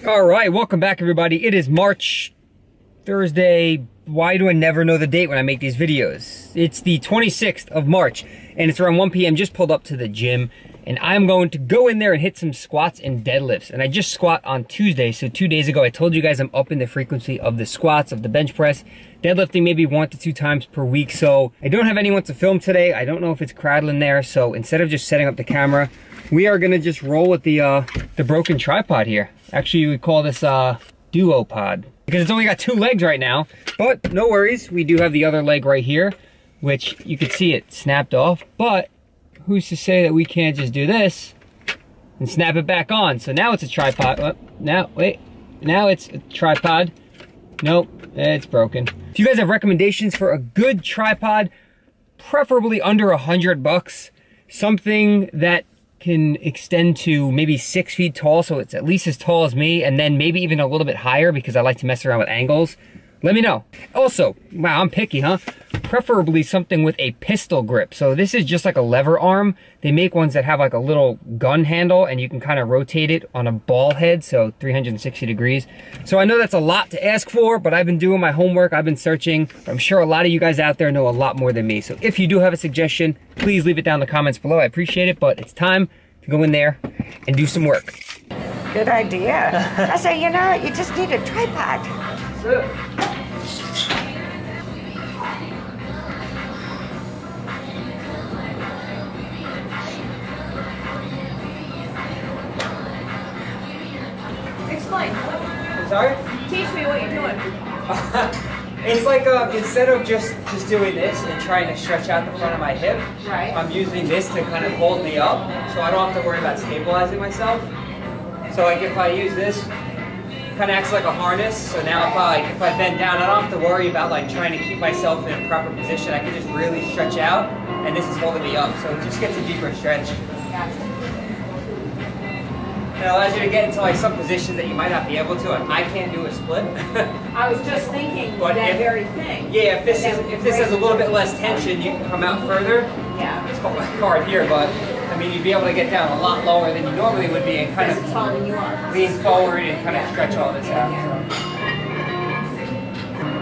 All right, welcome back everybody. It is March, Thursday. Why do I never know the date when I make these videos? It's the 26th of March and it's around 1 p.m. Just pulled up to the gym and I'm going to go in there and hit some squats and deadlifts. And I just squat on Tuesday, so 2 days ago I told you guys I'm upping the frequency of the squats, of the bench press, deadlifting maybe 1 to 2 times per week. So I don't have anyone to film today. I don't know if it's crackling there, so instead of just setting up the camera, we are gonna just roll with the broken tripod here. Actually, we call this duo pod because it's only got 2 legs right now, but no worries. We do have the other leg right here, which you can see it snapped off, but who's to say that we can't just do this and snap it back on? So now it's a tripod. Oh, now it's a tripod. Nope, it's broken. If you guys have recommendations for a good tripod, preferably under $100, something that can extend to maybe 6 feet tall, so it's at least as tall as me, and then maybe even a little bit higher because I like to mess around with angles, let me know. Also, wow, I'm picky, huh? Preferably something with a pistol grip. So this is just like a lever arm. They make ones that have like a little gun handle and you can kind of rotate it on a ball head, so 360 degrees. So I know that's a lot to ask for, but I've been doing my homework, I've been searching. I'm sure a lot of you guys out there know a lot more than me. So if you do have a suggestion, please leave it down in the comments below. I appreciate it, but it's time to go in there and do some work. Good idea. I say, you know, you just need a tripod. Explain. I'm sorry? Teach me what you're doing. It's like instead of just doing this and trying to stretch out the front of my hip, Right. I'm using this to kind of hold me up, so I don't have to worry about stabilizing myself. So like if I use this, kind of acts like a harness. So now if I bend down, I don't have to worry about like trying to keep myself in a proper position. I can just really stretch out, and this is holding me up, so it just gets a deeper stretch. Gotcha. It allows you to get into like some positions that you might not be able to. Like I can't do a split. I was just thinking But that if- very thing. Yeah, if this has a little bit less tension, you can come out further. Yeah. It's hard here, but I mean you'd be able to get down a lot lower than you normally would be and kind Because it's of holding you on. lean forward and kind of stretch all this out.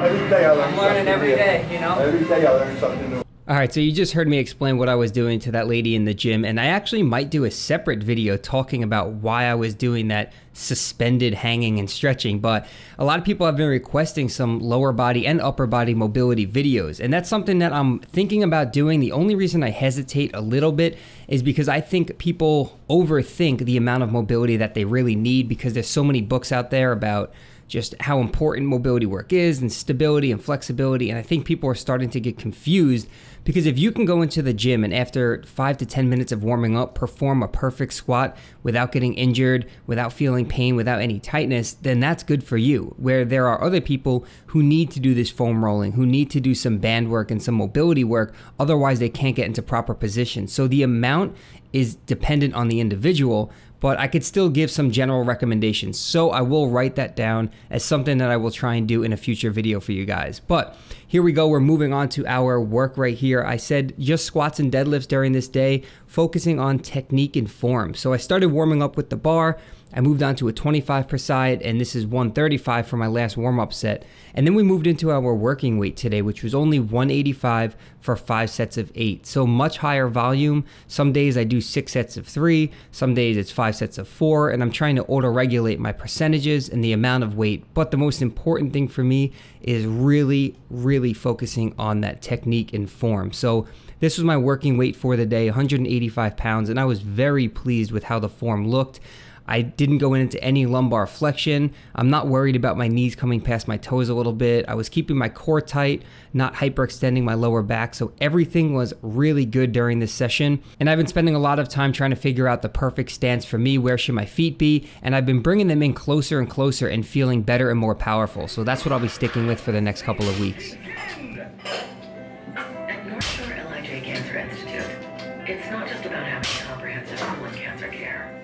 Every day I learn I'm learning every day, you know? Every day I learn something new. All right, so you just heard me explain what I was doing to that lady in the gym, and I actually might do a separate video talking about why I was doing that suspended hanging and stretching, but a lot of people have been requesting some lower body and upper body mobility videos, and that's something that I'm thinking about doing. The only reason I hesitate a little bit is because I think people overthink the amount of mobility that they really need because there's so many books out there about just how important mobility work is and stability and flexibility, and I think people are starting to get confused because if you can go into the gym and after 5 to 10 minutes of warming up, perform a perfect squat without getting injured, without feeling pain, without any tightness, then that's good for you. Where there are other people who need to do this foam rolling, who need to do some band work and some mobility work, otherwise they can't get into proper position. So the amount is dependent on the individual, but I could still give some general recommendations. So I will write that down as something that I will try and do in a future video for you guys. But here we go, we're moving on to our work right here. I said just squats and deadlifts during this day, focusing on technique and form. So I started warming up with the bar. I moved on to a 25 per side, and this is 135 for my last warm-up set. And then we moved into our working weight today, which was only 185 for 5 sets of 8. So much higher volume. Some days I do 6 sets of 3, some days it's 5 sets of 4, and I'm trying to auto-regulate my percentages and the amount of weight. But the most important thing for me is really, really focusing on that technique and form. So this was my working weight for the day, 185 pounds, and I was very pleased with how the form looked. I didn't go into any lumbar flexion. I'm not worried about my knees coming past my toes a little bit. I was keeping my core tight, not hyperextending my lower back. So everything was really good during this session. And I've been spending a lot of time trying to figure out the perfect stance for me. Where should my feet be? And I've been bringing them in closer and closer and feeling better and more powerful. So that's what I'll be sticking with for the next couple of weeks. At North Shore LIJ Cancer Institute, it's not just about having comprehensive colon cancer care.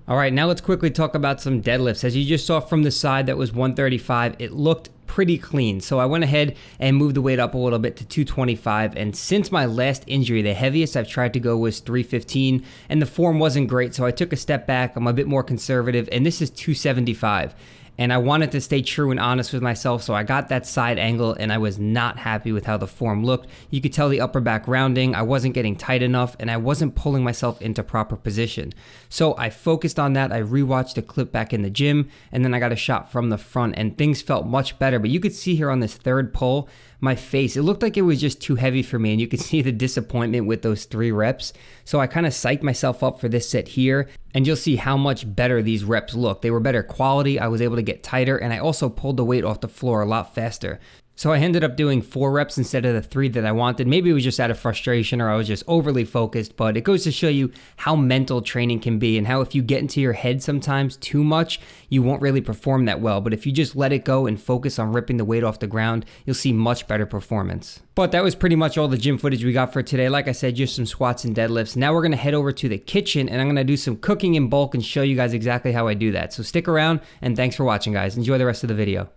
All right, now let's quickly talk about some deadlifts. As you just saw from the side, that was 135. It looked pretty clean. So I went ahead and moved the weight up a little bit to 225. And since my last injury, the heaviest I've tried to go was 315, and the form wasn't great. So I took a step back. I'm a bit more conservative, and this is 275. And I wanted to stay true and honest with myself, so I got that side angle, and I was not happy with how the form looked. You could tell the upper back rounding, I wasn't getting tight enough, and I wasn't pulling myself into proper position. So I focused on that. I rewatched the clip back in the gym, and then I got a shot from the front, and things felt much better. But you could see here on this third pull, my face, it looked like it was just too heavy for me, and you could see the disappointment with those 3 reps. So I kind of psyched myself up for this set here, and you'll see how much better these reps look. They were better quality, I was able to get tighter, and I also pulled the weight off the floor a lot faster. So I ended up doing 4 reps instead of the 3 that I wanted. Maybe it was just out of frustration or I was just overly focused, but it goes to show you how mental training can be and how if you get into your head sometimes too much, you won't really perform that well. But if you just let it go and focus on ripping the weight off the ground, you'll see much better performance. But that was pretty much all the gym footage we got for today. Like I said, just some squats and deadlifts. Now we're gonna head over to the kitchen and I'm gonna do some cooking in bulk and show you guys exactly how I do that. So stick around and thanks for watching, guys. Enjoy the rest of the video.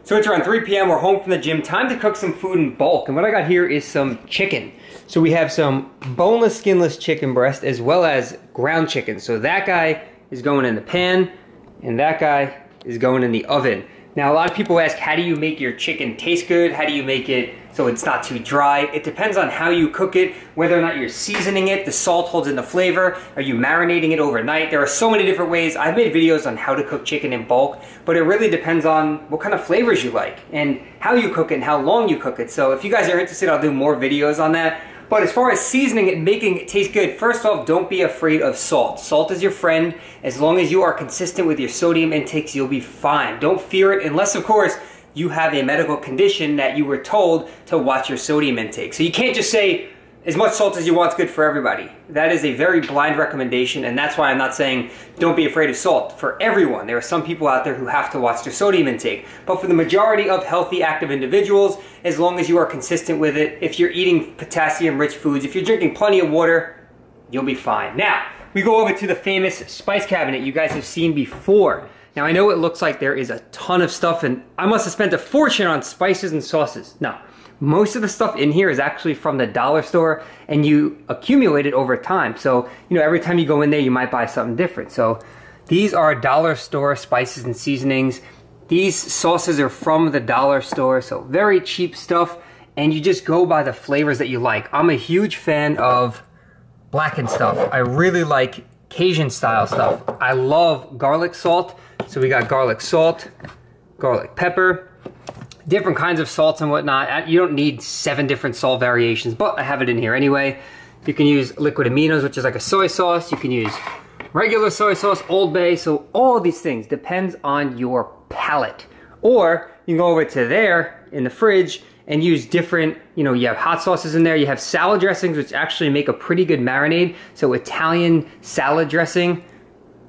So it's around 3 p.m. We're home from the gym. Time to cook some food in bulk. And what I got here is some chicken. So we have some boneless, skinless chicken breast as well as ground chicken. So that guy is going in the pan and that guy is going in the oven. Now, a lot of people ask, how do you make your chicken taste good? How do you make it so it's not too dry? It depends on how you cook it, whether or not you're seasoning it, the salt holds in the flavor, are you marinating it overnight? There are so many different ways. I've made videos on how to cook chicken in bulk, but it really depends on what kind of flavors you like and how you cook it and how long you cook it. So if you guys are interested, I'll do more videos on that. But as far as seasoning it and making it taste good, first off, don't be afraid of salt. Salt is your friend. As long as you are consistent with your sodium intakes, you'll be fine. Don't fear it unless, of course, you have a medical condition that you were told to watch your sodium intake. So you can't just say, as much salt as you want is good for everybody. That is a very blind recommendation, and that's why I'm not saying don't be afraid of salt. For everyone, there are some people out there who have to watch their sodium intake. But for the majority of healthy, active individuals, as long as you are consistent with it, if you're eating potassium-rich foods, if you're drinking plenty of water, you'll be fine. Now, we go over to the famous spice cabinet you guys have seen before. Now, I know it looks like there is a ton of stuff, and I must have spent a fortune on spices and sauces. No. Most of the stuff in here is actually from the dollar store and you accumulate it over time. So, you know, every time you go in there, you might buy something different. So these are dollar store spices and seasonings. These sauces are from the dollar store, so very cheap stuff. And you just go by the flavors that you like. I'm a huge fan of blackened stuff. I really like Cajun style stuff. I love garlic salt. So we got garlic salt, garlic pepper, different kinds of salts and whatnot. You don't need 7 different salt variations, but I have it in here anyway. You can use liquid aminos, which is like a soy sauce. You can use regular soy sauce, Old Bay. So all of these things depends on your palate. Or you can go over to there in the fridge and use different, you know, you have hot sauces in there. You have salad dressings, which actually make a pretty good marinade. So Italian salad dressing,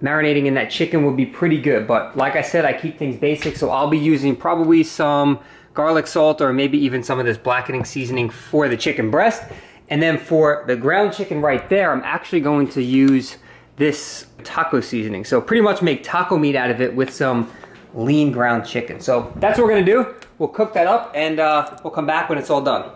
marinating in that chicken would be pretty good. But like I said, I keep things basic, so I'll be using probably some garlic salt or maybe even some of this blackening seasoning for the chicken breast. And then for the ground chicken right there, I'm actually going to use this taco seasoning. So pretty much make taco meat out of it with some lean ground chicken. So that's what we're gonna do. We'll cook that up and we'll come back when it's all done.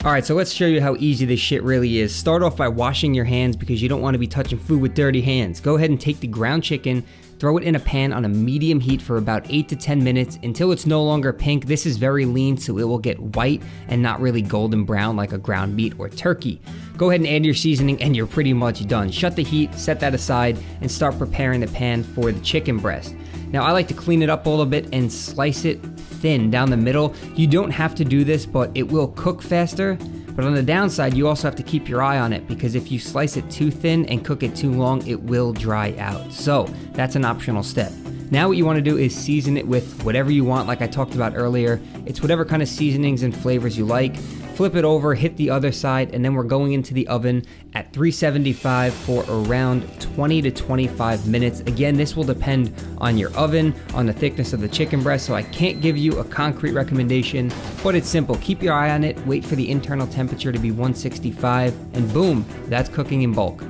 All right, so let's show you how easy this shit really is. Start off by washing your hands because you don't want to be touching food with dirty hands. Go ahead and take the ground chicken, throw it in a pan on a medium heat for about 8 to 10 minutes until it's no longer pink. This is very lean, so it will get white and not really golden brown like a ground meat or turkey. Go ahead and add your seasoning and you're pretty much done. Shut the heat, set that aside, and start preparing the pan for the chicken breast. Now, I like to clean it up a little bit and slice it thin down the middle. You don't have to do this, but it will cook faster. But on the downside, you also have to keep your eye on it because if you slice it too thin and cook it too long, it will dry out. So that's an optional step. Now what you want to do is season it with whatever you want, like I talked about earlier. It's whatever kind of seasonings and flavors you like. Flip it over, hit the other side, and then we're going into the oven at 375 for around 20 to 25 minutes. Again, this will depend on your oven, on the thickness of the chicken breast, so I can't give you a concrete recommendation, but it's simple. Keep your eye on it, wait for the internal temperature to be 165, and boom, that's cooking in bulk.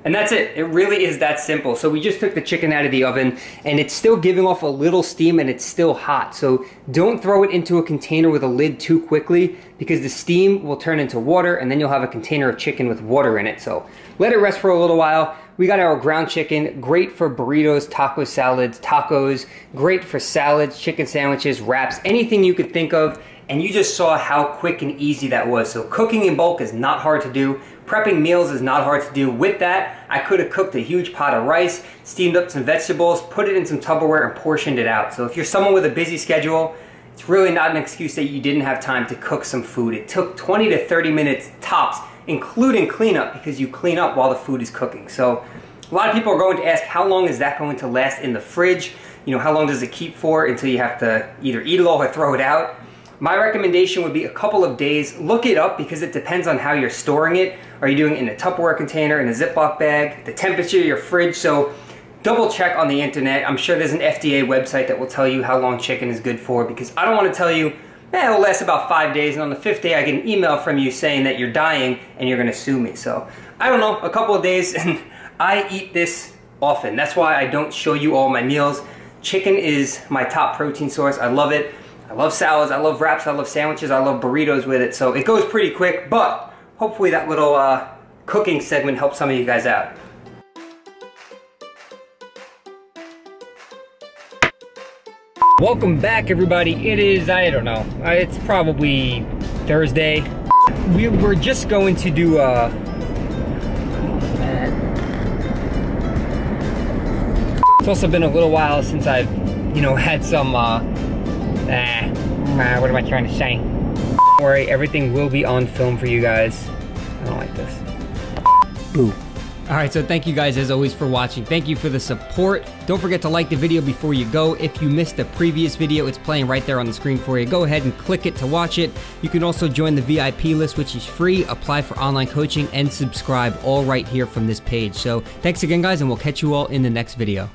And that's it. It really is that simple. So we just took the chicken out of the oven and it's still giving off a little steam and it's still hot. So don't throw it into a container with a lid too quickly because the steam will turn into water and then you'll have a container of chicken with water in it. So let it rest for a little while. We got our ground chicken, great for burritos, taco salads, tacos, great for salads, chicken sandwiches, wraps, anything you could think of. And you just saw how quick and easy that was. So cooking in bulk is not hard to do. Prepping meals is not hard to do. With that, I could have cooked a huge pot of rice, steamed up some vegetables, put it in some Tupperware and portioned it out. So if you're someone with a busy schedule, it's really not an excuse that you didn't have time to cook some food. It took 20 to 30 minutes tops, including cleanup, because you clean up while the food is cooking. So a lot of people are going to ask, how long is that going to last in the fridge? You know, how long does it keep for until you have to either eat it all or throw it out? My recommendation would be a couple of days. Look it up because it depends on how you're storing it. Are you doing it in a Tupperware container, in a Ziploc bag, the temperature of your fridge? So double check on the internet. I'm sure there's an FDA website that will tell you how long chicken is good for, because I don't want to tell you, it'll last about 5 days, and on the 5th day I get an email from you saying that you're dying and you're going to sue me. So I don't know, a couple of days, and I eat this often. That's why I don't show you all my meals. Chicken is my top protein source. I love it. I love salads, I love wraps, I love sandwiches, I love burritos with it. So it goes pretty quick, but hopefully that little cooking segment helps some of you guys out. Welcome back, everybody. It is, I don't know, it's probably Thursday. We're just going to do it's also been a little while since I've, you know, had some what am I trying to say? Don't worry, everything will be on film for you guys. I don't like this. Boo. All right, so thank you guys as always for watching. Thank you for the support. Don't forget to like the video before you go. If you missed the previous video, it's playing right there on the screen for you. Go ahead and click it to watch it. You can also join the VIP list, which is free, apply for online coaching, and subscribe all right here from this page. So thanks again, guys, and we'll catch you all in the next video.